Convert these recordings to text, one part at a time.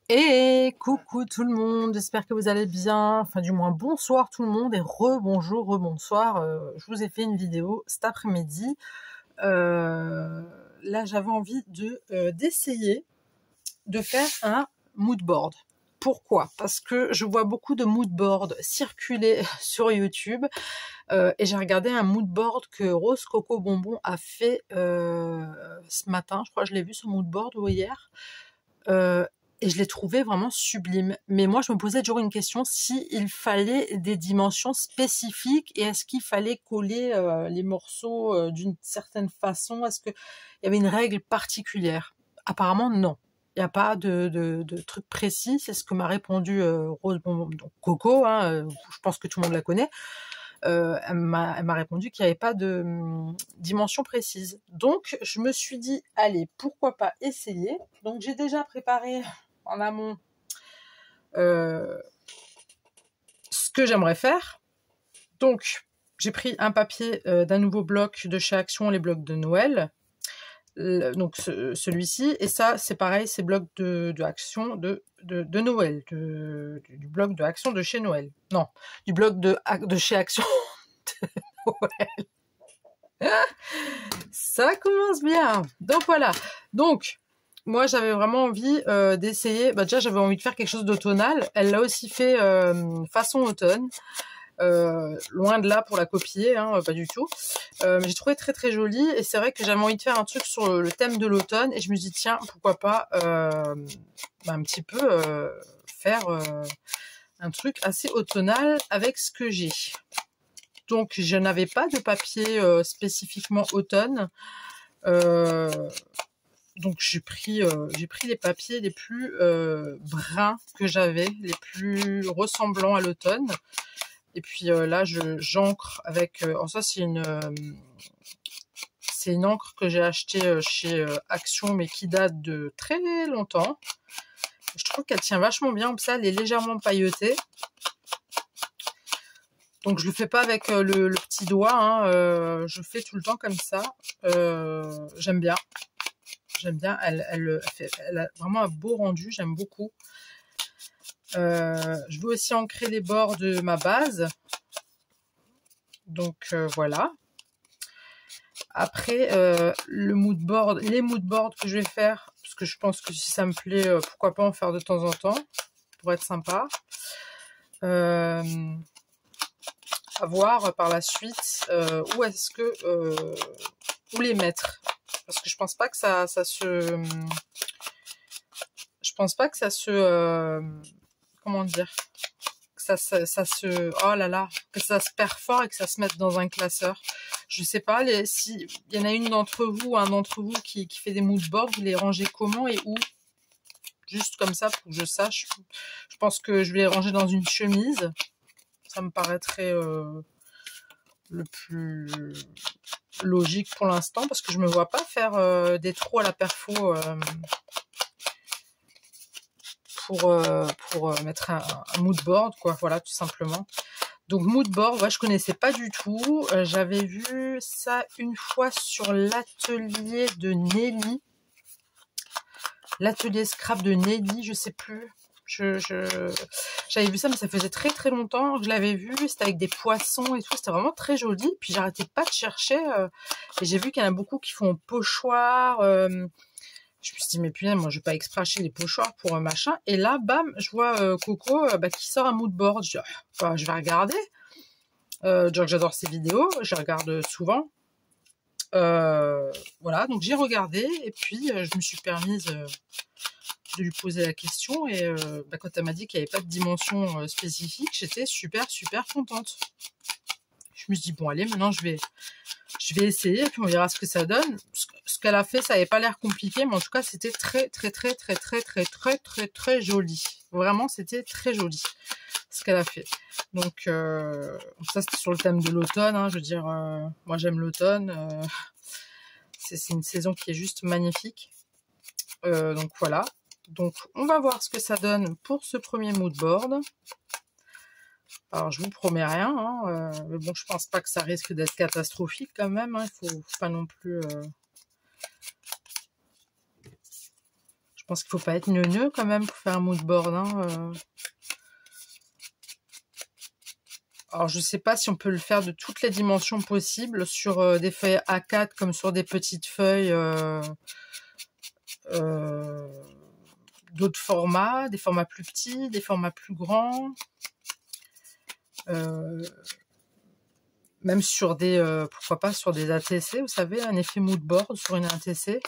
Et coucou tout le monde, j'espère que vous allez bien, enfin du moins bonsoir tout le monde et rebonjour, rebonsoir. Je vous ai fait une vidéo cet après-midi. Là j'avais envie d'essayer de faire un mood board. Pourquoi? Parce que je vois beaucoup de mood boards circuler sur YouTube et j'ai regardé un mood board que Rose Coco Bonbon a fait ce matin. Je crois que je l'ai vu ce mood board ou hier. Et je l'ai trouvé vraiment sublime. Mais moi, je me posais toujours une question, s'il fallait des dimensions spécifiques et est-ce qu'il fallait coller les morceaux d'une certaine façon? Est-ce qu'il y avait une règle particulière? Apparemment, non. Il n'y a pas de truc précis. C'est ce que m'a répondu Rose Bonbon, donc Coco. Je pense que tout le monde la connaît. Elle m'a répondu qu'il n'y avait pas de dimension précise. Donc, je me suis dit, allez, pourquoi pas essayer. Donc, j'ai déjà préparé en amont ce que j'aimerais faire. Donc, j'ai pris un papier d'un nouveau bloc de chez Action, les blocs de Noël. Donc, celui-ci. Et ça, c'est pareil, c'est bloc de Action de Noël. Du bloc de Action de chez Noël. Non, du bloc de chez Action de Noël. Ça commence bien. Donc, voilà. Donc, moi, j'avais vraiment envie d'essayer. Déjà, j'avais envie de faire quelque chose d'automnal. Elle l'a aussi fait façon automne. Loin de là pour la copier, pas du tout. Mais j'ai trouvé très très joli. Et c'est vrai que j'avais envie de faire un truc sur le thème de l'automne. Et je me dis tiens, pourquoi pas un petit peu faire un truc assez automnal avec ce que j'ai. Donc, je n'avais pas de papier spécifiquement automne. Donc j'ai pris les papiers les plus bruns que j'avais, les plus ressemblants à l'automne. Et puis là j'encre avec ça c'est une encre que j'ai achetée chez Action mais qui date de très longtemps. Je trouve qu'elle tient vachement bien, ça elle est légèrement pailletée. Donc je le fais pas avec le petit doigt, je fais tout le temps comme ça. J'aime bien. J'aime bien, elle a vraiment un beau rendu, j'aime beaucoup. Je veux aussi ancrer les bords de ma base. Donc voilà. Après, les mood boards que je vais faire, parce que je pense que si ça me plaît, pourquoi pas en faire de temps en temps, pour être sympa. À voir par la suite où est-ce que où les mettre. Parce que je pense pas que ça se... Je pense pas que ça se... comment dire, que ça se... Oh là là, que ça se perfore et que ça se mette dans un classeur. Je sais pas, si il y en a une d'entre vous, un d'entre vous qui fait des mood boards, vous les rangez comment et où? Juste comme ça pour que je sache. Je pense que je vais les ranger dans une chemise. Ça me paraîtrait le plus logique pour l'instant parce que je me vois pas faire des trous à la perfo pour mettre un mood board, quoi. Voilà, tout simplement. Donc mood board, ouais, je connaissais pas du tout. J'avais vu ça une fois sur l'atelier de Nelly, l'atelier scrap de Nelly, je sais plus. J'avais vu ça, mais ça faisait très très longtemps que je l'avais vu. C'était avec des poissons et tout. C'était vraiment très joli. Puis j'arrêtais pas de chercher. Et j'ai vu qu'il y en a beaucoup qui font pochoir. Je me suis dit, mais putain, moi je vais pas exprès acheter des pochoirs pour un machin. Et là, bam, je vois Coco qui sort un mood board. Je dis, je vais regarder. Dire que j'adore ses vidéos. Je les regarde souvent. Voilà, donc j'ai regardé. Et puis, je me suis permise... de lui poser la question et quand elle m'a dit qu'il n'y avait pas de dimension spécifique, j'étais super super contente. Je me suis dit bon allez, maintenant je vais essayer et puis on verra ce que ça donne. Ce qu'elle a fait, ça n'avait pas l'air compliqué, mais en tout cas c'était très très très très très très très très très joli. Vraiment c'était très joli ce qu'elle a fait. Donc ça c'était sur le thème de l'automne, je veux dire moi j'aime l'automne, c'est une saison qui est juste magnifique. Donc voilà. Donc, on va voir ce que ça donne pour ce premier mood board. Alors, je vous promets rien, mais bon, je pense pas que ça risque d'être catastrophique quand même. Il faut pas non plus... Je pense qu'il faut pas être neuneux quand même pour faire un mood board. Hein. Alors, je sais pas si on peut le faire de toutes les dimensions possibles sur des feuilles A4 comme sur des petites feuilles d'autres formats, des formats plus petits, des formats plus grands. Même sur des, pourquoi pas sur des ATC, vous savez, un effet mood board sur une ATC.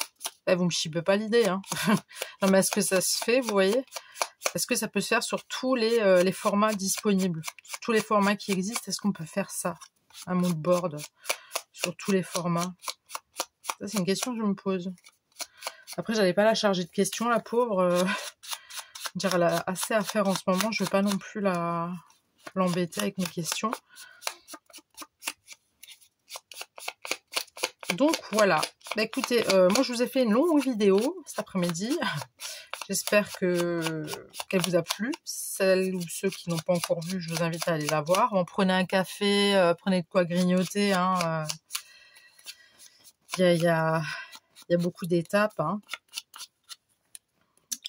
Eh, vous me chipez pas l'idée, hein. Non, mais est-ce que ça se fait, vous voyez? Est-ce que ça peut se faire sur tous les formats disponibles? Sur tous les formats qui existent, est-ce qu'on peut faire ça? Un mood board sur tous les formats? Ça, c'est une question que je me pose. Après, j'avais pas la chargée de questions, la pauvre. Dire, elle a assez à faire en ce moment. Je veux pas non plus l'embêter avec mes questions. Donc voilà. Bah, écoutez, moi je vous ai fait une longue vidéo cet après-midi. J'espère qu'elle vous a plu. Celles ou ceux qui n'ont pas encore vu, je vous invite à aller la voir. Bon, prenez un café, prenez de quoi grignoter. Hein, il y a beaucoup d'étapes. Hein.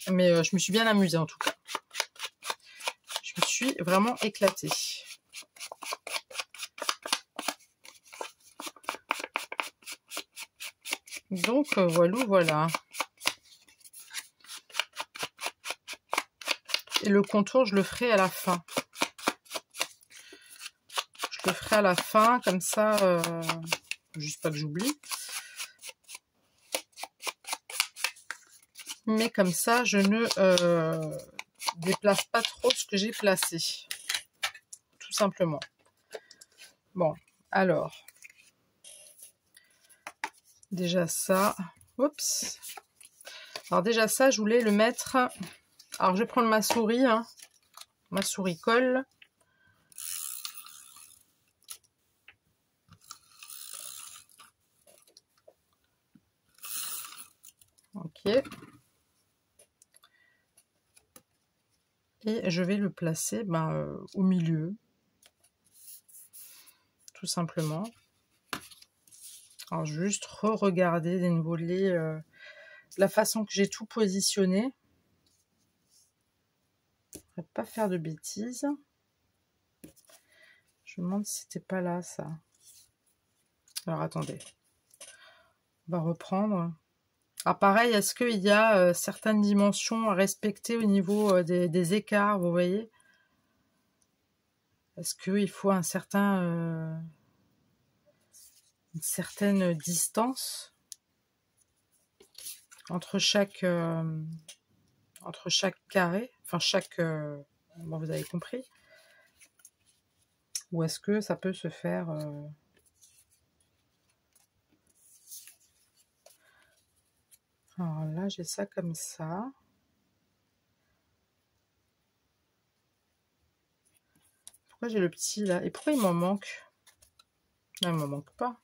Mais je me suis bien amusée en tout cas. Je me suis vraiment éclatée. Donc voilà. Et le contour, je le ferai à la fin. Je le ferai à la fin, comme ça, juste pas que j'oublie. Mais comme ça, je ne déplace pas trop ce que j'ai placé. Tout simplement. Bon, alors. Déjà ça. Oups. Alors déjà ça, je voulais le mettre... Alors je vais prendre ma souris. Hein. Ma souris colle. Ok. Et je vais le placer au milieu. Tout simplement. Alors juste re-regarder des volets, la façon que j'ai tout positionné. Je ne vais pas faire de bêtises. Je me demande si c'était pas là ça. Alors attendez. On va reprendre. Ah pareil, est-ce qu'il y a certaines dimensions à respecter au niveau des écarts, vous voyez? Est-ce qu'il faut une certaine distance entre chaque carré, enfin chaque... bon, vous avez compris. Ou est-ce que ça peut se faire... Alors là, j'ai ça comme ça. Pourquoi j'ai le petit là? Et pourquoi il m'en manque? Non, il m'en manque pas.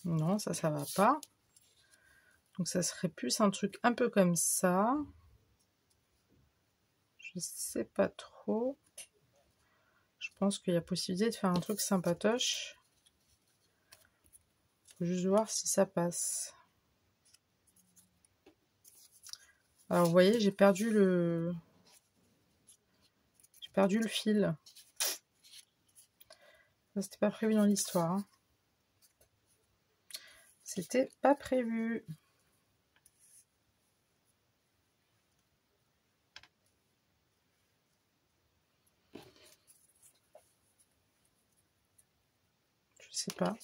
Non, ça va pas. Donc ça serait plus un truc un peu comme ça. Je sais pas trop. Je pense qu'il y a possibilité de faire un truc sympatoche. Faut juste voir si ça passe. Alors vous voyez, j'ai perdu le fil. Ça, c'était pas prévu dans l'histoire. Hein. C'était pas prévu. Je sais pas.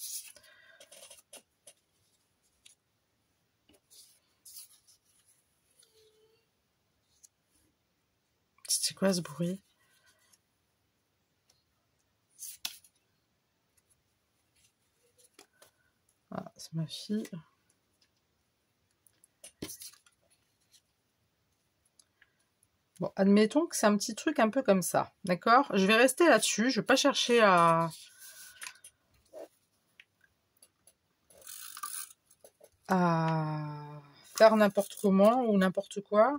C'est quoi ce bruit? Ah, c'est ma fille. Bon, admettons que c'est un petit truc un peu comme ça, d'accord? Je vais rester là-dessus, je vais pas chercher à faire n'importe comment ou n'importe quoi.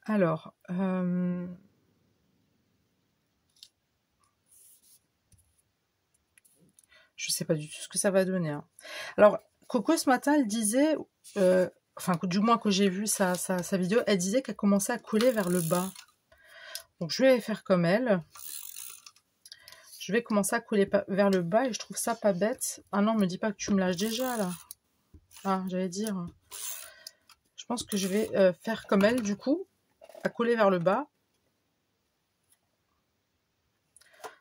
Alors, je sais pas du tout ce que ça va donner. Hein. Alors, Coco, ce matin, elle disait, enfin, du moins que j'ai vu sa vidéo, elle disait qu'elle commençait à coller vers le bas. Donc, je vais faire comme elle. Je vais commencer à coller vers le bas et je trouve ça pas bête. Ah non, me dis pas que tu me lâches déjà, là. Ah, j'allais dire. Je pense que je vais faire comme elle, du coup, à coller vers le bas.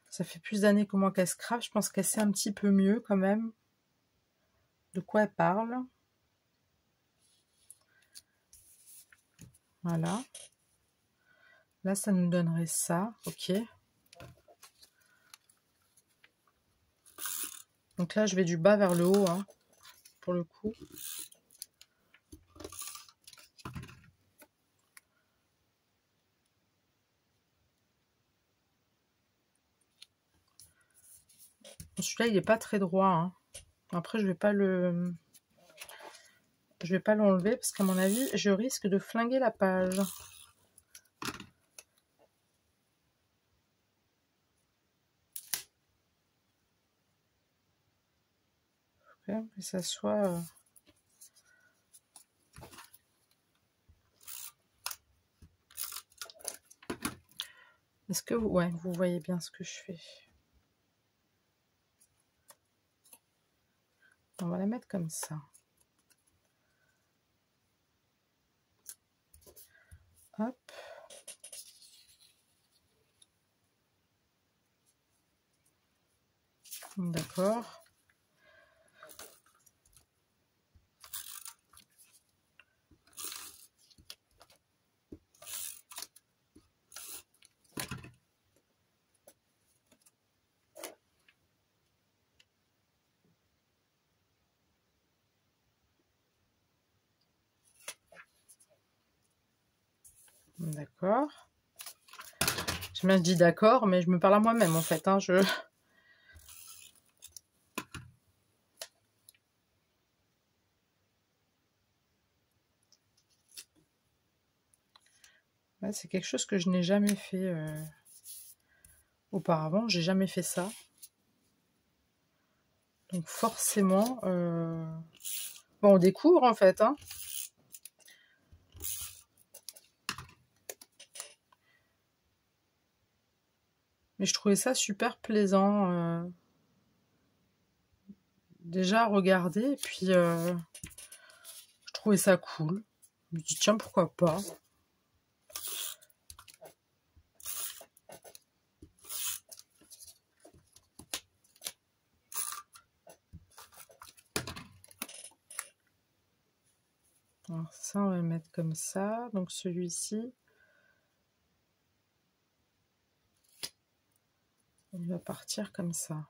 Ça fait plus d'années que moi qu'elle se craft. Je pense qu'elle sait un petit peu mieux, quand même, de quoi elle parle. Voilà. Là, ça nous donnerait ça. Ok. Donc là, je vais du bas vers le haut, hein, pour le coup. Celui-là, il n'est pas très droit. Hein. Après, je vais pas l'enlever parce qu'à mon avis, je risque de flinguer la page. Okay, que ça soit... Est-ce que vous voyez bien ce que je fais? On va la mettre comme ça. Hop. D'accord. D'accord. J'ai bien dit d'accord, mais je me parle à moi-même en fait. Hein, ouais, c'est quelque chose que je n'ai jamais fait auparavant. J'ai jamais fait ça. Donc forcément, bon, on découvre en fait. Hein. Mais je trouvais ça super plaisant. Déjà à regarder, et puis je trouvais ça cool. Je me dis tiens, pourquoi pas. Alors ça, on va le mettre comme ça. Donc celui-ci, il va partir comme ça.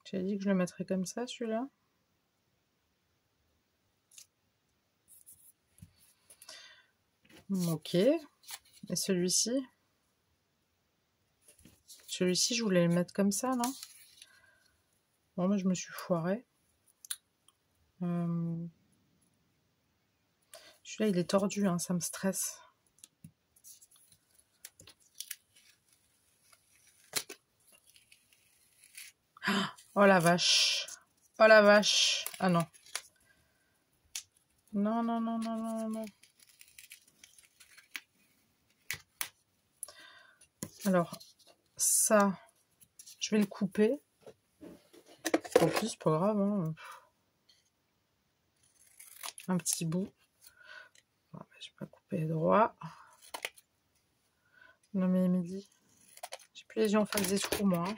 J'ai dit que je le mettrais comme ça, celui-là. Ok. Et celui-ci? Celui-ci, je voulais le mettre comme ça, non? Bon, moi, je me suis foirée. Celui-là, il est tordu, hein, ça me stresse. Oh la vache. Oh la vache. Ah non. Non, non, non, non, non, non. Alors, ça, je vais le couper. En plus, pas grave. Hein. Un petit bout. Bon, je vais pas couper droit. Non mais midi. J'ai plus les yeux en face des trous, moi. Hein.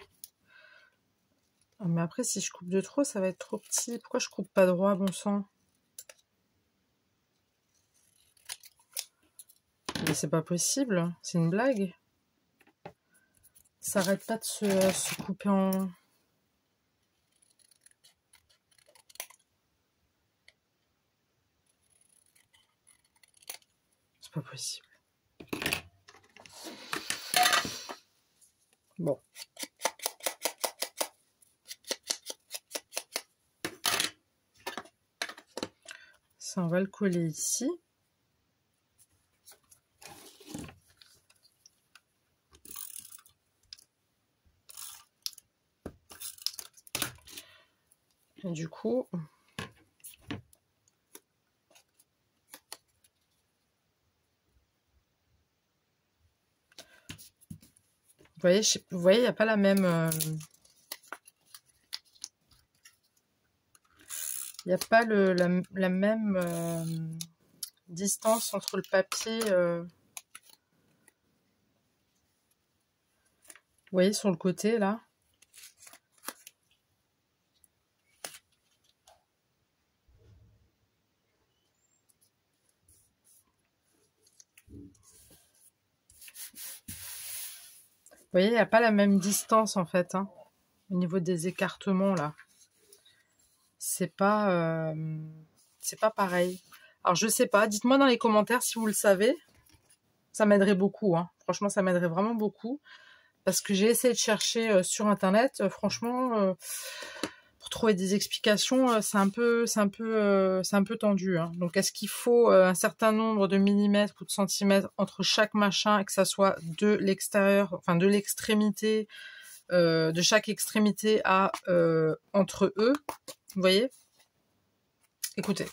Ah, mais après, si je coupe de trop, ça va être trop petit. Pourquoi je coupe pas droit, bon sang? Mais c'est pas possible. C'est une blague. Ça arrête pas de se couper en... C'est pas possible. Bon. Ça, on va le coller ici. Et du coup, vous voyez, il n'y a pas la même... il n'y a pas la même distance entre le papier... vous voyez, sur le côté, là. Vous voyez, il n'y a pas la même distance, en fait, hein, au niveau des écartements, là. C'est pas pareil. Alors, je sais pas. Dites-moi dans les commentaires si vous le savez. Ça m'aiderait beaucoup, hein. Franchement, ça m'aiderait vraiment beaucoup. Parce que j'ai essayé de chercher sur Internet. Franchement, pour trouver des explications, c'est un peu tendu, hein. Donc, est-ce qu'il faut un certain nombre de millimètres ou de centimètres entre chaque machin et que ça soit de l'extérieur, enfin de l'extrémité, de chaque extrémité à entre eux? Vous voyez? Écoutez,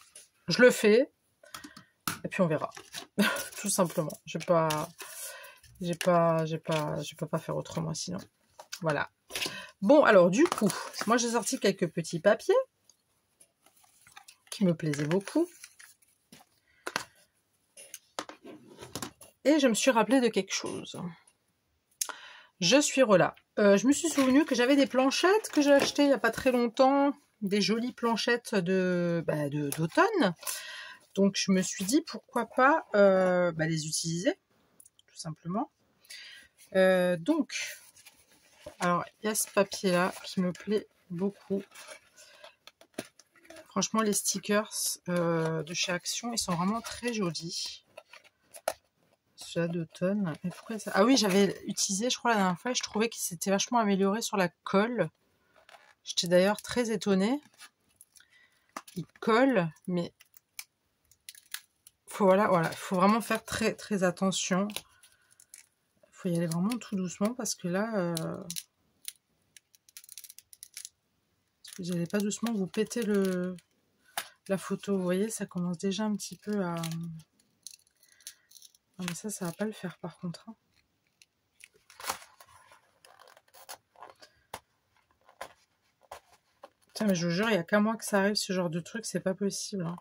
je le fais et puis on verra. Tout simplement. Je peux pas faire autrement sinon. Voilà. Bon, alors du coup, moi j'ai sorti quelques petits papiers qui me plaisaient beaucoup. Et je me suis rappelé de quelque chose. Je suis relâ. Je me suis souvenu que j'avais des planchettes que j'ai achetées il n'y a pas très longtemps. Des jolies planchettes d'automne. Donc je me suis dit pourquoi pas les utiliser, tout simplement. Donc, alors il y a ce papier là qui me plaît beaucoup. Franchement, les stickers de chez Action, ils sont vraiment très jolis. Celui-là d'automne. Et pourquoi ça... Ah oui, j'avais utilisé, je crois, la dernière fois, et je trouvais qu'il s'était vachement amélioré sur la colle. J'étais d'ailleurs très étonnée. Il colle, mais voilà, il faut vraiment faire très très attention. Il faut y aller vraiment tout doucement parce que là, si vous n'allez pas doucement, vous pétez la photo. Vous voyez, ça commence déjà un petit peu à... Ah, mais ça va pas le faire par contre, hein. Putain, mais je vous jure, il n'y a qu'à moi que ça arrive ce genre de truc, c'est pas possible, hein.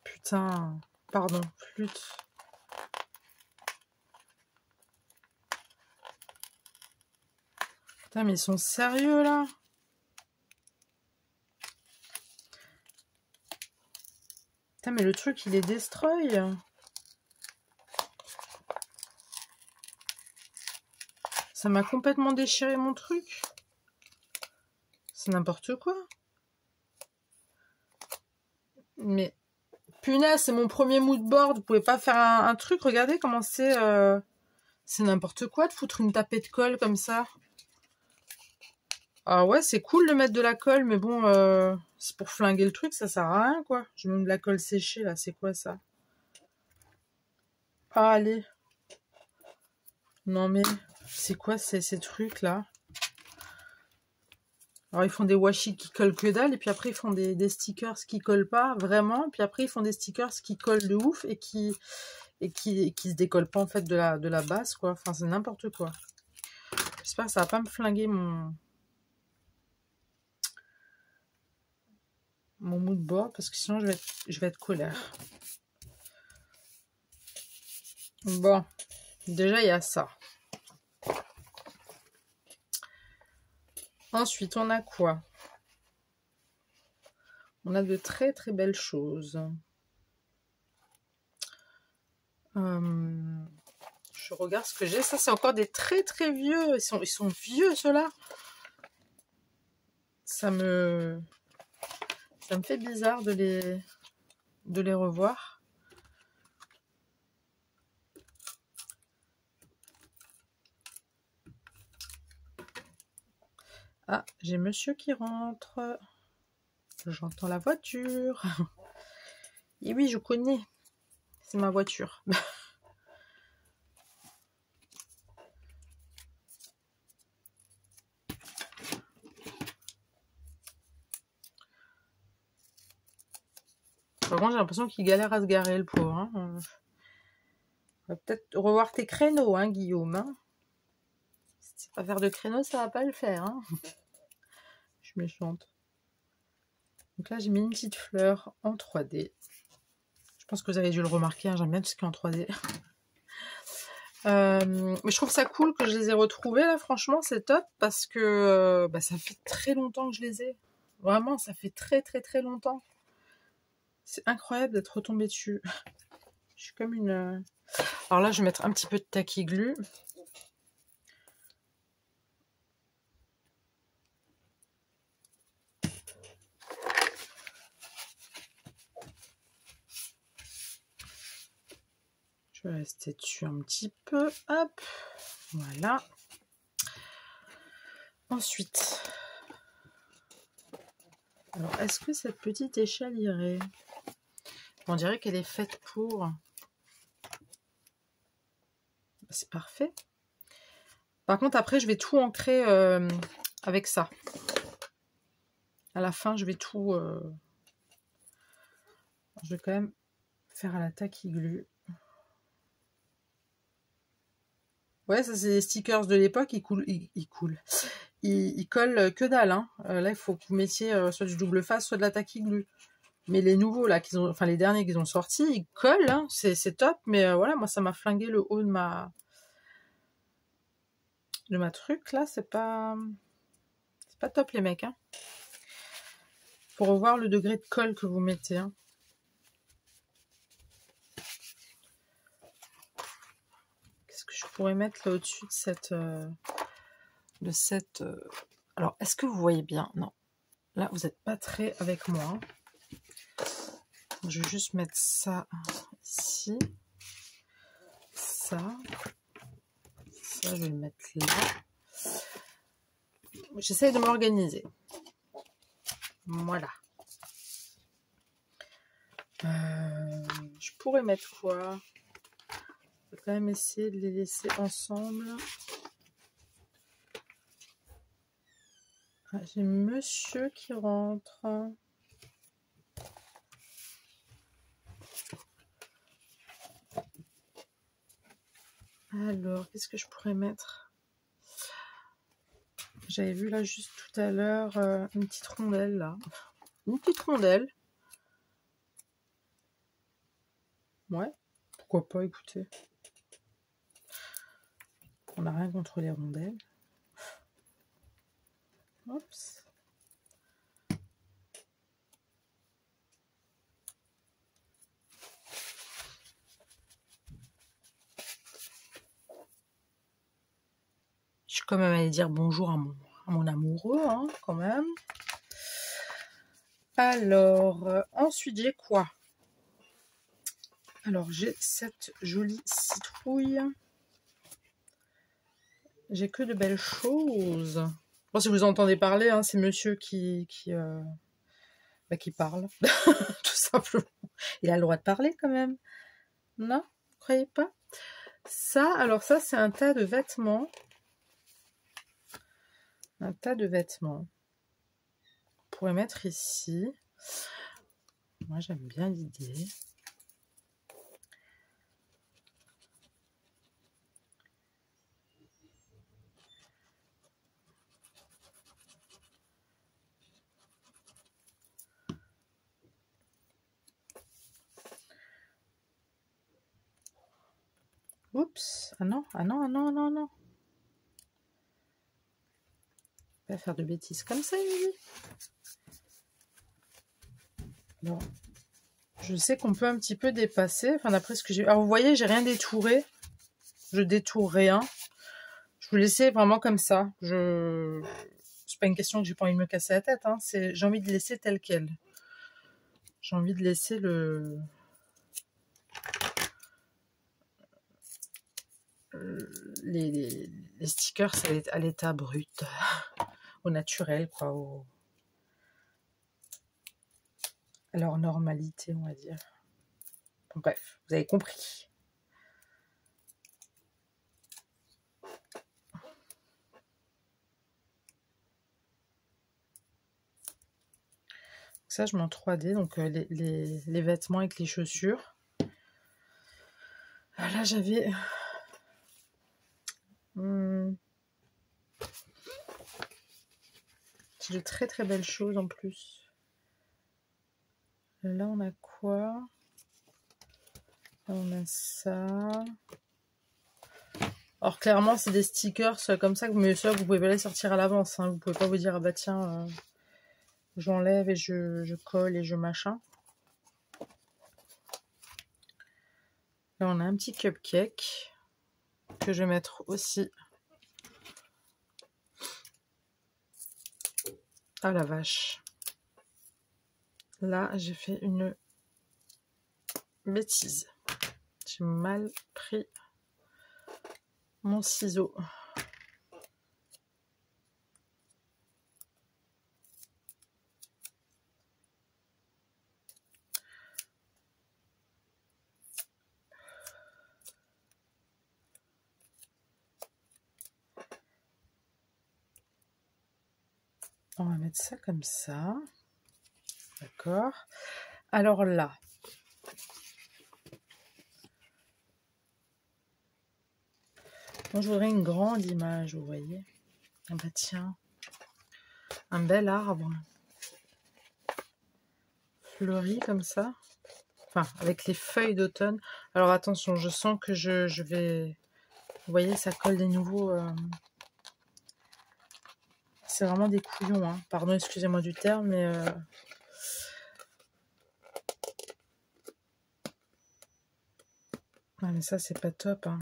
Putain, pardon, flûte. Putain, mais ils sont sérieux là? Putain, mais le truc, il est destroy. Ça m'a complètement déchiré mon truc. C'est n'importe quoi. Mais, punaise, c'est mon premier mood board. Vous pouvez pas faire un truc? Regardez comment c'est... C'est n'importe quoi de foutre une tapée de colle comme ça. Ah ouais, c'est cool de mettre de la colle, mais bon, c'est pour flinguer le truc, ça sert à rien, quoi. Je mets de la colle séchée, là, c'est quoi ça? Ah, allez. Non, mais c'est quoi ces trucs-là? Alors, ils font des washi qui collent que dalle, et puis après, ils font des stickers qui collent pas, vraiment. Puis après, ils font des stickers qui collent de ouf, et qui se décollent pas, en fait, de la base, quoi. Enfin, c'est n'importe quoi. J'espère que ça va pas me flinguer mon mood board, parce que sinon, je vais être colère. Bon, déjà, il y a ça. Ensuite, on a quoi? On a de très très belles choses. Je regarde ce que j'ai. Ça, c'est encore des très très vieux. Ils sont vieux, ceux-là. Ça me fait bizarre de les revoir. Ah, j'ai monsieur qui rentre. J'entends la voiture. Et oui, je connais. C'est ma voiture. Par contre, j'ai l'impression qu'il galère à se garer, le pauvre. Hein. On va peut-être revoir tes créneaux, hein, Guillaume. Hein. Si tu sais pas faire de créneaux, ça va pas le faire. Hein. Je suis méchante. Donc là, j'ai mis une petite fleur en 3D. Je pense que vous avez dû le remarquer. Hein, j'aime bien tout ce qui est en 3D. Mais je trouve ça cool que je les ai retrouvés là, franchement c'est top parce que ça fait très longtemps que je les ai. Vraiment, ça fait très très très longtemps. C'est incroyable d'être retombée dessus. Je suis comme une... Alors là, je vais mettre un petit peu de Tacky Glue. Je vais rester dessus un petit peu. Hop, voilà. Ensuite, alors est-ce que cette petite échelle irait? On dirait qu'elle est faite pour... C'est parfait. Par contre, après, je vais tout ancrer avec ça. À la fin, je vais tout... Je vais quand même faire à la Tacky Glue. Ouais, ça c'est les stickers de l'époque, ils coulent. Ils collent que dalle. Hein. Là, il faut que vous mettiez soit du double face, soit de la Tacky Glue. Mais les nouveaux, là, enfin les derniers qu'ils ont sortis, ils collent. Hein. C'est top, mais voilà, moi ça m'a flingué le haut de ma truc là. C'est pas top les mecs. Hein. Faut revoir le degré de colle que vous mettez. Hein. Qu'est-ce que je pourrais mettre là au-dessus de cette... Alors, est-ce que vous voyez bien? Non. Là, vous n'êtes pas très avec moi. Hein. Je vais juste mettre ça ici. Ça, je vais le mettre là. J'essaie de m'organiser. Voilà. Je pourrais mettre quoi? Je vais quand même essayer de les laisser ensemble. Ah, j'ai monsieur qui rentre. Alors, qu'est-ce que je pourrais mettre? J'avais vu là juste tout à l'heure une petite rondelle là. Une petite rondelle. Ouais, pourquoi pas, écoutez. On n'a rien contre les rondelles. Oups. Je suis quand même allée dire bonjour à mon amoureux, hein, quand même. Alors, ensuite, j'ai quoi? Alors, j'ai cette jolie citrouille. J'ai que de belles choses. Bon, si vous entendez parler, hein, c'est monsieur qui parle. Tout simplement. Il a le droit de parler quand même. Non? Vous croyez pas? Ça, alors ça, c'est un tas de vêtements. Un tas de vêtements. On pourrait mettre ici. Moi, j'aime bien l'idée. Oups. Ah non, ah non, ah non, non, non. Pas faire de bêtises comme ça, Émilie. Bon. Je sais qu'on peut un petit peu dépasser. Enfin, d'après ce que j'ai... Alors, vous voyez, j'ai rien détouré. Je détourne rien. Je vous laissais vraiment comme ça. C'est pas une question que j'ai pas envie de me casser la tête. Hein. J'ai envie de laisser tel quel. J'ai envie de laisser les stickers à l'état brut. Au naturel, quoi. à leur normalité, on va dire. Bon, bref, vous avez compris. Ça, je mets en 3D, donc les vêtements avec les chaussures. Là, j'avais... C'est de très très belles choses en plus. Là, on a quoi? Là, on a ça. Alors, clairement, c'est des stickers comme ça, mais ça, vous pouvez pas les sortir à l'avance. Hein. Vous pouvez pas vous dire, ah bah tiens, j'enlève et je colle et je machin. Là, on a un petit cupcake que je vais mettre aussi. Ah la vache. Là, j'ai fait une bêtise. J'ai mal pris mon ciseau. On va mettre ça comme ça. D'accord. Alors là. Moi, je voudrais une grande image, vous voyez. Ah bah tiens. Un bel arbre. Fleuri comme ça. Enfin, avec les feuilles d'automne. Alors attention, je sens que je vais... Vous voyez, ça colle des nouveaux... C'est vraiment des couillons, hein. Pardon, excusez-moi du terme, mais... Ah, mais ça, c'est pas top, hein.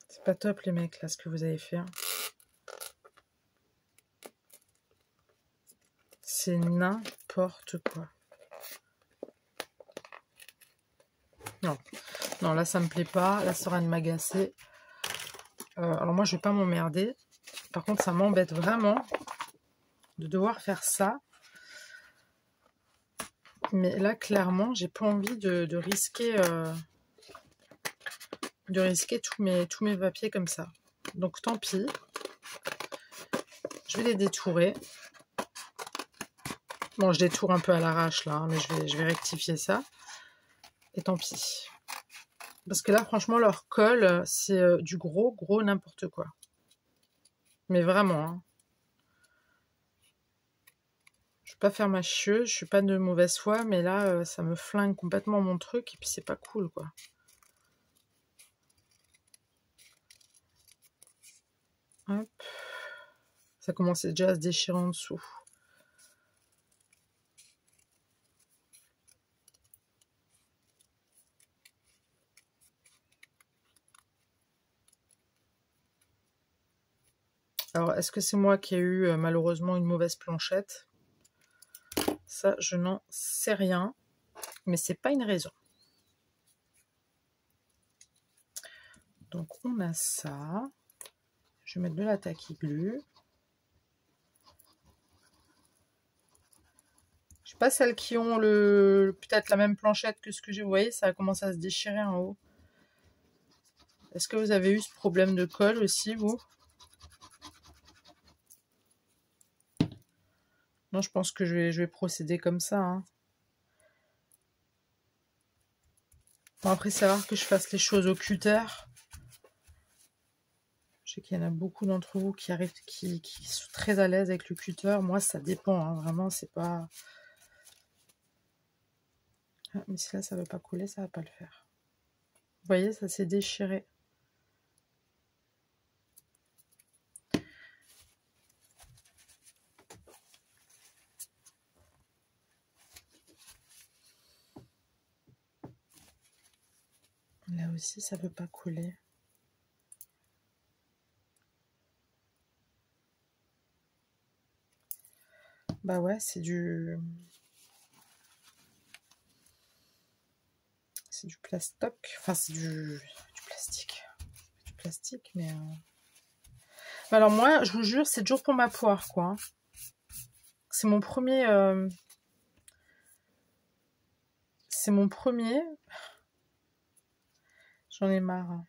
C'est pas top, les mecs, là, ce que vous avez fait. Hein. C'est n'importe quoi. Non. Non, là, ça me plaît pas. Là, ça aura de m'agacer. Alors, moi, je vais pas m'emmerder. Par contre, ça m'embête vraiment de devoir faire ça. Mais là, clairement, j'ai pas envie de risquer... de risquer tous mes papiers comme ça. Donc tant pis. Je vais les détourer. Bon, je détourne un peu à l'arrache là, hein, mais je vais rectifier ça. Et tant pis. Parce que là, franchement, leur colle, c'est du gros n'importe quoi. Mais vraiment. Hein. Je ne vais pas faire ma chieuse, je suis pas de mauvaise foi, mais là, ça me flingue complètement mon truc, et puis c'est pas cool, quoi. Hop. Ça commence déjà à se déchirer en dessous. Alors, est-ce que c'est moi qui ai eu malheureusement une mauvaise planchette? Ça, je n'en sais rien, mais c'est pas une raison. Donc, on a ça. Je vais mettre de la tacky-glue. Je sais pas celles qui ont peut-être la même planchette que ce que j'ai. Vous voyez, ça a commencé à se déchirer en haut. Est-ce que vous avez eu ce problème de colle aussi, vous? Non, je pense que je vais procéder comme ça. Hein. Bon, après, c'est rare que je fasse les choses au cutter. Je sais qu'il y en a beaucoup d'entre vous qui arrivent, qui sont très à l'aise avec le cutter. Moi, ça dépend. Hein. Vraiment, c'est pas... Ah, mais si là, ça ne veut pas couler, ça ne va pas le faire. Vous voyez, ça s'est déchiré. Là aussi, ça ne veut pas couler. Bah ouais, c'est du plastoc. Enfin, c'est du plastique. Du plastique, mais... Alors moi, je vous jure, c'est toujours pour ma poire, quoi. C'est mon premier... c'est mon premier. J'en ai marre.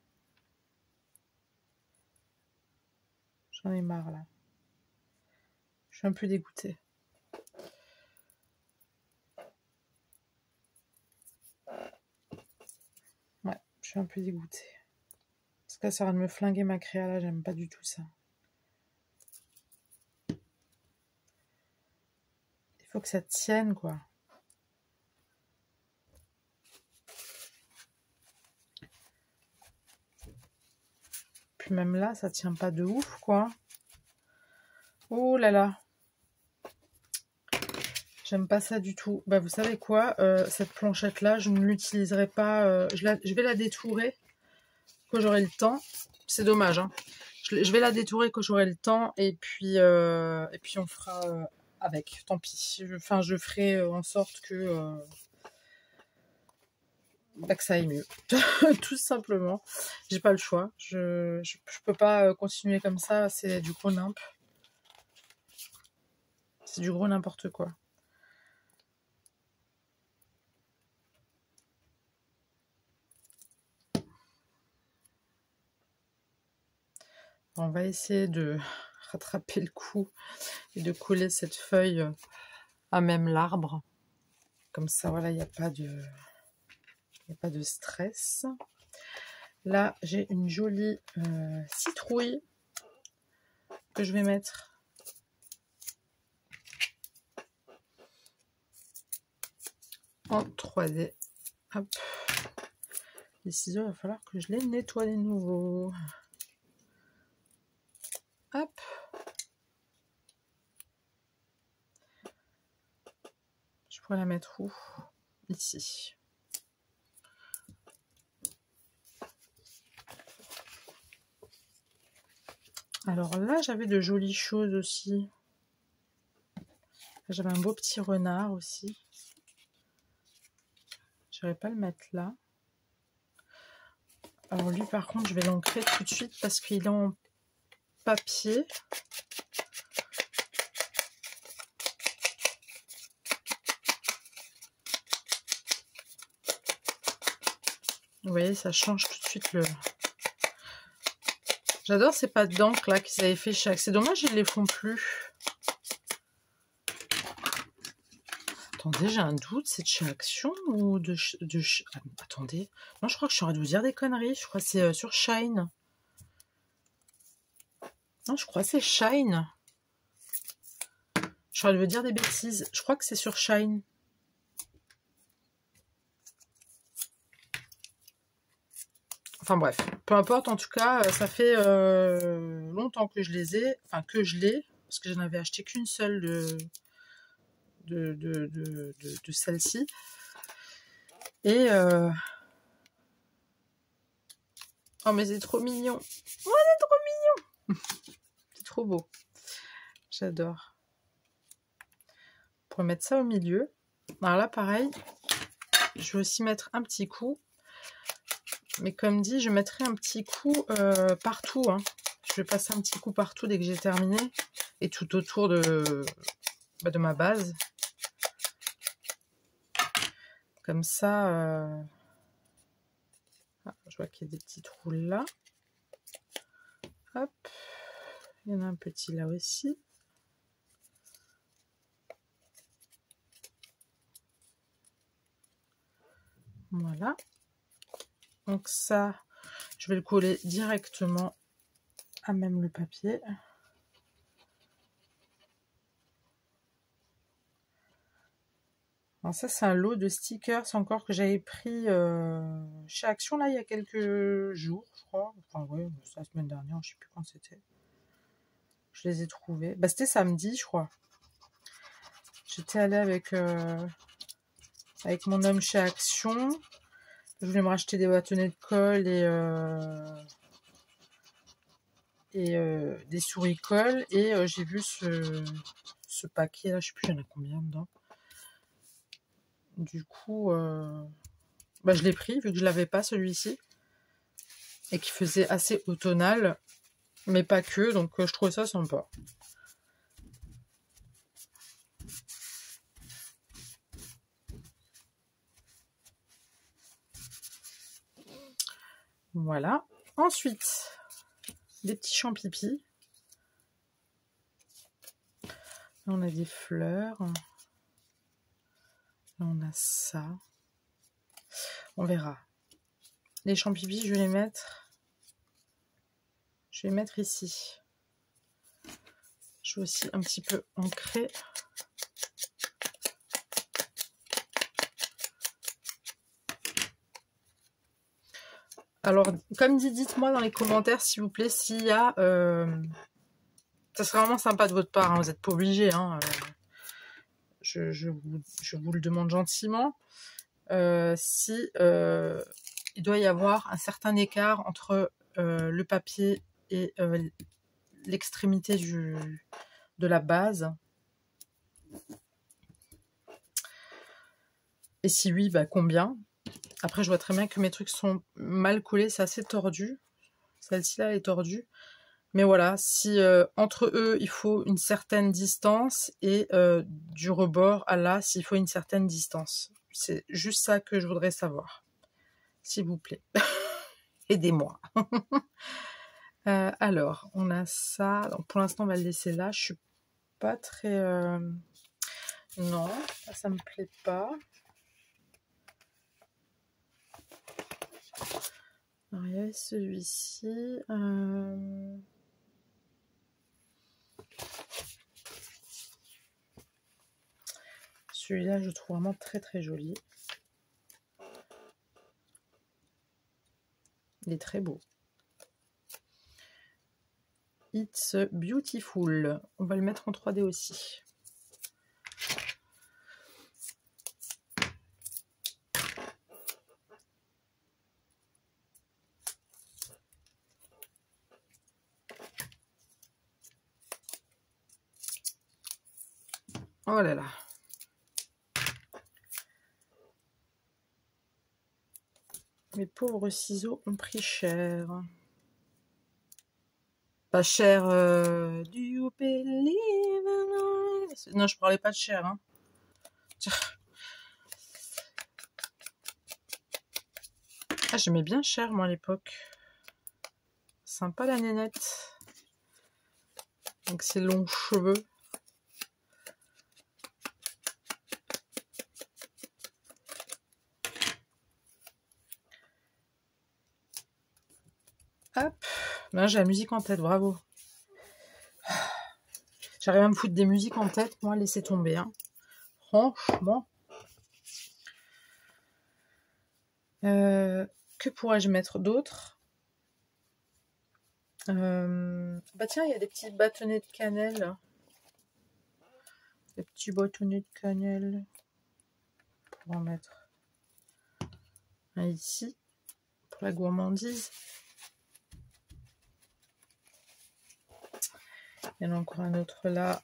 J'en ai marre là. Je suis un peu dégoûtée. Ouais, je suis un peu dégoûtée. Parce que ça va me flinguer ma créa là, j'aime pas du tout ça. Il faut que ça tienne quoi. Puis même là, ça tient pas de ouf quoi. Oh là là. J'aime pas ça du tout. Bah vous savez quoi, cette planchette là, je ne l'utiliserai pas. Je vais la détourer quand j'aurai le temps. C'est dommage, hein. Je vais la détourer quand j'aurai le temps et puis on fera avec. Tant pis. Enfin, je ferai en sorte que ça aille mieux. Tout simplement. J'ai pas le choix. Je peux pas continuer comme ça. C'est du gros nimp. C'est du gros n'importe quoi. On va essayer de rattraper le coup et de coller cette feuille à même l'arbre. Comme ça, voilà, il n'y a pas de stress. Là, j'ai une jolie citrouille que je vais mettre en 3D. Hop. Les ciseaux, il va falloir que je les nettoie de nouveau. Hop. Je pourrais la mettre où? Ici. Alors là, j'avais de jolies choses aussi. J'avais un beau petit renard aussi. Je n'irai pas le mettre là. Alors lui, par contre, je vais l'ancrer tout de suite parce qu'il est en papier. Vous voyez, ça change tout de suite le... J'adore ces pâtes d'encre là qu'ils avaient fait chaque. C'est dommage, ils ne les font plus. Attendez, j'ai un doute, c'est de chez Action ou de... Attendez. Non, je crois que je suis en train de vous dire des conneries. Je crois que c'est sur Shine. Non, je crois que c'est Shine. Je suis en train de vous dire des bêtises. Je crois que c'est sur Shine. Enfin bref, peu importe, en tout cas, ça fait longtemps que je les ai, enfin que je l'ai, parce que je n'avais acheté qu'une seule de celle-ci. Et oh mais c'est trop mignon. Oh c'est trop mignon. C'est trop beau. J'adore. Pour mettre ça au milieu. Alors là pareil, je vais aussi mettre un petit coup. Mais comme dit, je mettrai un petit coup partout. Hein. Je vais passer un petit coup partout dès que j'ai terminé. Et tout autour de ma base. Comme ça... Ah, je vois qu'il y a des petits trous là. Hop. Il y en a un petit là aussi. Voilà. Donc ça, je vais le coller directement à même le papier. Alors ça, c'est un lot de stickers encore que j'avais pris chez Action là il y a quelques jours, je crois. Enfin ouais, la semaine dernière, je sais plus quand c'était. Je les ai trouvés. Bah c'était samedi, je crois. J'étais allée avec mon homme chez Action. Je voulais me racheter des bâtonnets de colle et des souris colle. Et j'ai vu ce paquet là, je sais plus, il y en a combien dedans. Du coup, bah, je l'ai pris vu que je l'avais pas celui-ci. Et qui faisait assez automnal. Mais pas que, donc je trouvais ça sympa. Voilà. Ensuite, des petits champs-pipi. Là, on a des fleurs. Là, on a ça. On verra. Les champs-pipi, je vais les mettre. Je vais les mettre ici. Je vais aussi un petit peu ancrer. Alors, comme dit, dites-moi dans les commentaires, s'il vous plaît, s'il y a... ça serait vraiment sympa de votre part, hein, vous n'êtes pas obligés. Hein, je vous le demande gentiment. Si il doit y avoir un certain écart entre le papier et l'extrémité de la base. Et si oui, bah combien? Après, je vois très bien que mes trucs sont mal collés, c'est assez tordu. Celle-ci là est tordue. Mais voilà, si entre eux, il faut une certaine distance et du rebord à là, s'il faut une certaine distance. C'est juste ça que je voudrais savoir. S'il vous plaît. Aidez-moi. Alors, on a ça. Donc, pour l'instant, on va le laisser là. Je suis pas très... Non, ça me plaît pas. Alors, il y avait celui-ci. Celui-là, je trouve vraiment très très joli. Il est très beau. It's beautiful. On va le mettre en 3D aussi. Oh là là. Mes pauvres ciseaux ont pris cher. Pas cher. Do you believe in... Non, je parlais pas de cher. Hein. Ah, j'aimais bien Cher, moi, à l'époque. Sympa, la nénette. Donc, ses longs cheveux. Hop. Là, j'ai la musique en tête, bravo. J'arrive à me foutre des musiques en tête, moi, laissez tomber. Hein. Franchement. Que pourrais-je mettre d'autre? Bah tiens, il y a des petits bâtonnets de cannelle. Des petits bâtonnets de cannelle. Pour en mettre un ici. Pour la gourmandise. Il y en a encore un autre là.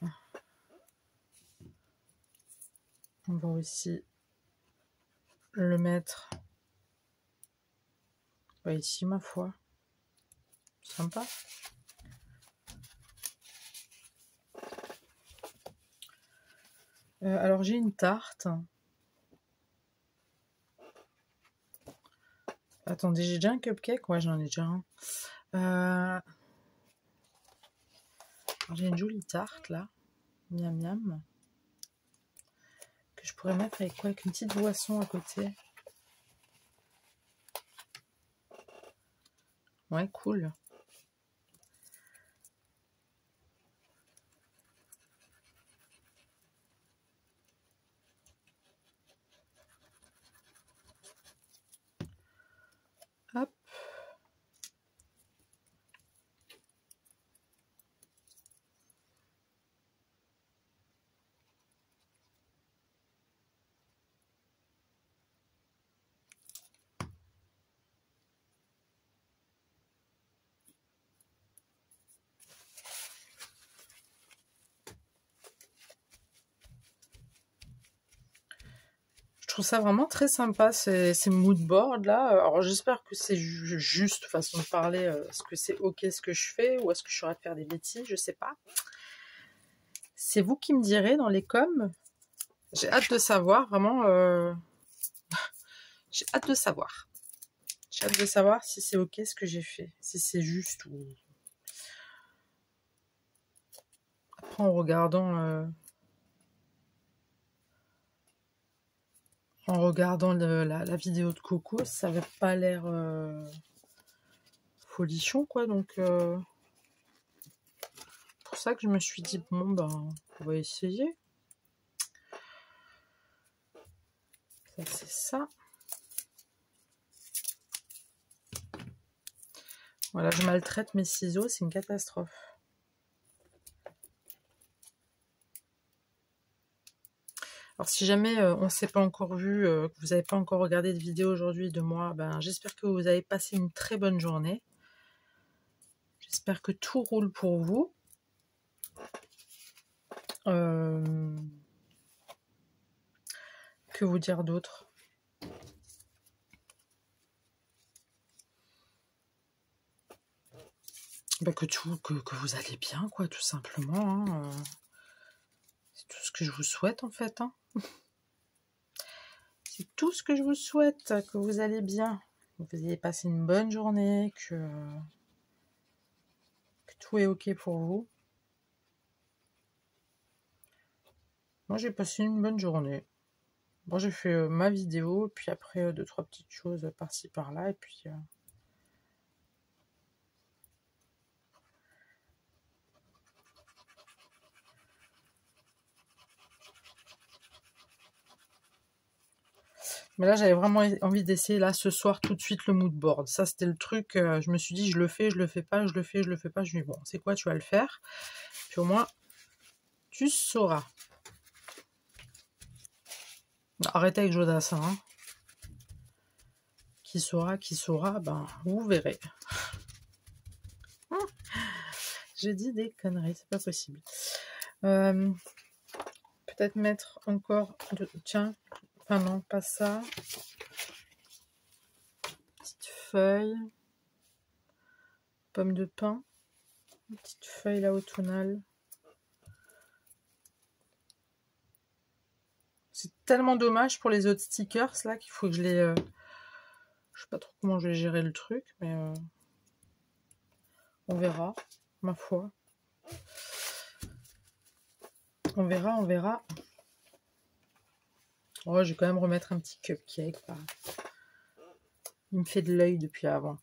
On va aussi le mettre ici, ma foi. Sympa. Alors, j'ai une tarte. Attendez, j'ai déjà un cupcake? Ouais, j'en ai déjà un. J'ai une jolie tarte, là. Miam, miam. Que je pourrais mettre avec quoi? Avec une petite boisson à côté. Ouais, cool. Hop. Je trouve ça vraiment très sympa, ces mood boards là. Alors j'espère que c'est juste façon de parler. Est-ce que c'est ok ce que je fais ou est-ce que je suis en train de faire des bêtises? Je sais pas. C'est vous qui me direz dans les coms. J'ai hâte de savoir, vraiment. J'ai hâte de savoir. J'ai hâte de savoir si c'est ok ce que j'ai fait, si c'est juste ou... Après, en regardant la vidéo de Coco, ça avait pas l'air folichon, quoi. Donc, pour ça que je me suis dit, bon, ben, on va essayer. Ça, c'est ça. Voilà, je maltraite mes ciseaux, c'est une catastrophe. Alors si jamais on ne s'est pas encore vu, que vous n'avez pas encore regardé de vidéo aujourd'hui de moi, ben, j'espère que vous avez passé une très bonne journée. J'espère que tout roule pour vous. Que vous dire d'autre? Ben que vous allez bien, quoi, tout simplement. Hein. C'est tout ce que je vous souhaite, en fait. Hein. C'est tout ce que je vous souhaite, que vous allez bien. Que vous ayez passé une bonne journée, que tout est ok pour vous. Moi, j'ai passé une bonne journée. Bon, j'ai fait ma vidéo, puis après, 2-3 petites choses par-ci, par-là, et puis... Mais là, j'avais vraiment envie d'essayer, là, ce soir, tout de suite, le mood board. Ça, c'était le truc, je me suis dit, je le fais pas, je le fais pas. Je me dis, bon, c'est quoi, tu vas le faire. Puis au moins, tu sauras. Arrêtez avec Jodassin. Hein. Qui saura, ben, vous verrez. J'ai dit des conneries, c'est pas possible. Peut-être mettre encore de... Tiens, enfin non, pas ça. Petite feuille. Pomme de pin. Une petite feuille là automnale. C'est tellement dommage pour les autres stickers là qu'il faut que je les... Je sais pas trop comment je vais gérer le truc, mais on verra, ma foi. On verra. Oh, je vais quand même remettre un petit cupcake. Là. Il me fait de l'œil depuis avant.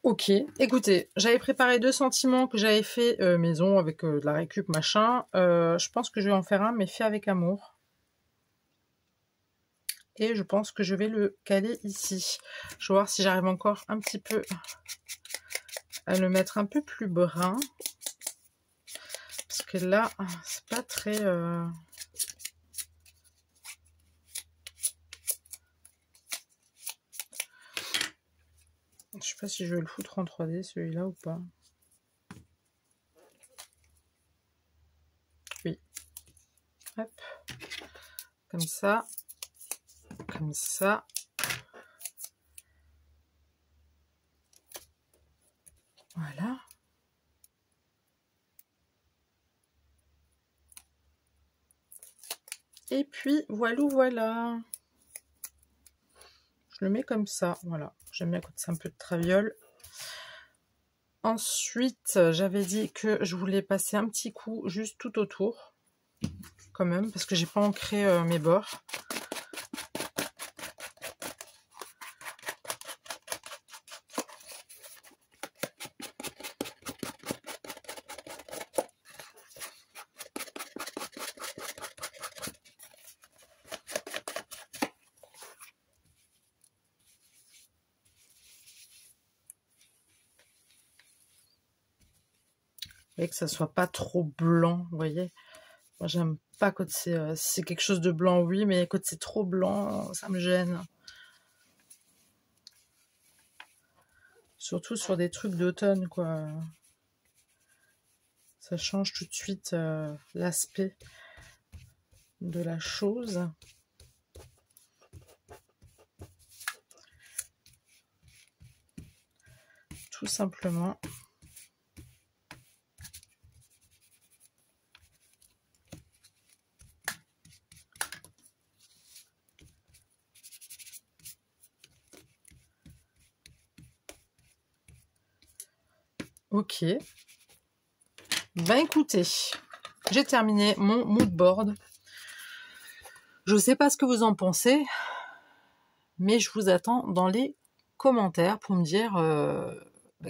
Ok, écoutez, j'avais préparé 2 sentiments que j'avais fait maison avec de la récup machin. Je pense que je vais en faire un, mais fait avec amour. Et je pense que je vais le caler ici. Je vais voir si j'arrive encore un petit peu à le mettre un peu plus brun. Parce que là, c'est pas très... Je sais pas si je vais le foutre en 3D celui-là ou pas. Oui. Hop. Comme ça. Comme ça. Voilà. Et puis, voilà. Je le mets comme ça, voilà. J'aime bien quand c'est un peu de traviole. Ensuite, j'avais dit que je voulais passer un petit coup juste tout autour. Quand même, parce que j'ai pas ancré mes bords. Et que ça soit pas trop blanc, vous voyez. Moi, j'aime pas quand c'est quelque chose de blanc, oui, mais quand c'est trop blanc, ça me gêne. Surtout sur des trucs d'automne, quoi. Ça change tout de suite l'aspect de la chose. tout simplement. Ok. Ben écoutez, j'ai terminé mon mood board. Je sais pas ce que vous en pensez, mais je vous attends dans les commentaires pour me dire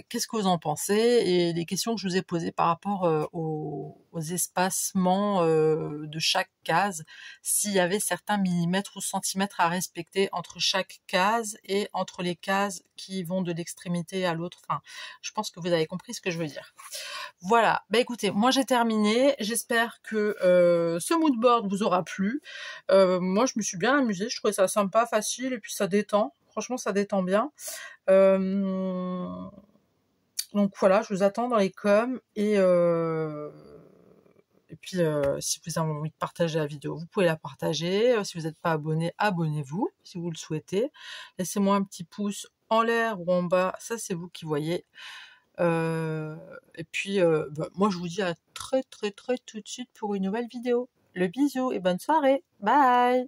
qu'est-ce que vous en pensez et les questions que je vous ai posées par rapport aux espacements de chaque case, s'il y avait certains millimètres ou centimètres à respecter entre chaque case et entre les cases qui vont de l'extrémité à l'autre. Enfin, je pense que vous avez compris ce que je veux dire. Voilà, bah écoutez, moi j'ai terminé, j'espère que ce mood board vous aura plu. Moi je me suis bien amusée, je trouvais ça sympa, facile et puis ça détend, franchement ça détend bien. Donc voilà, je vous attends dans les coms et puis si vous avez envie de partager la vidéo, vous pouvez la partager. Si vous n'êtes pas abonné, abonnez-vous si vous le souhaitez. Laissez-moi un petit pouce en l'air ou en bas, ça c'est vous qui voyez. Et puis moi je vous dis à très tout de suite pour une nouvelle vidéo. Le bisou et bonne soirée. Bye.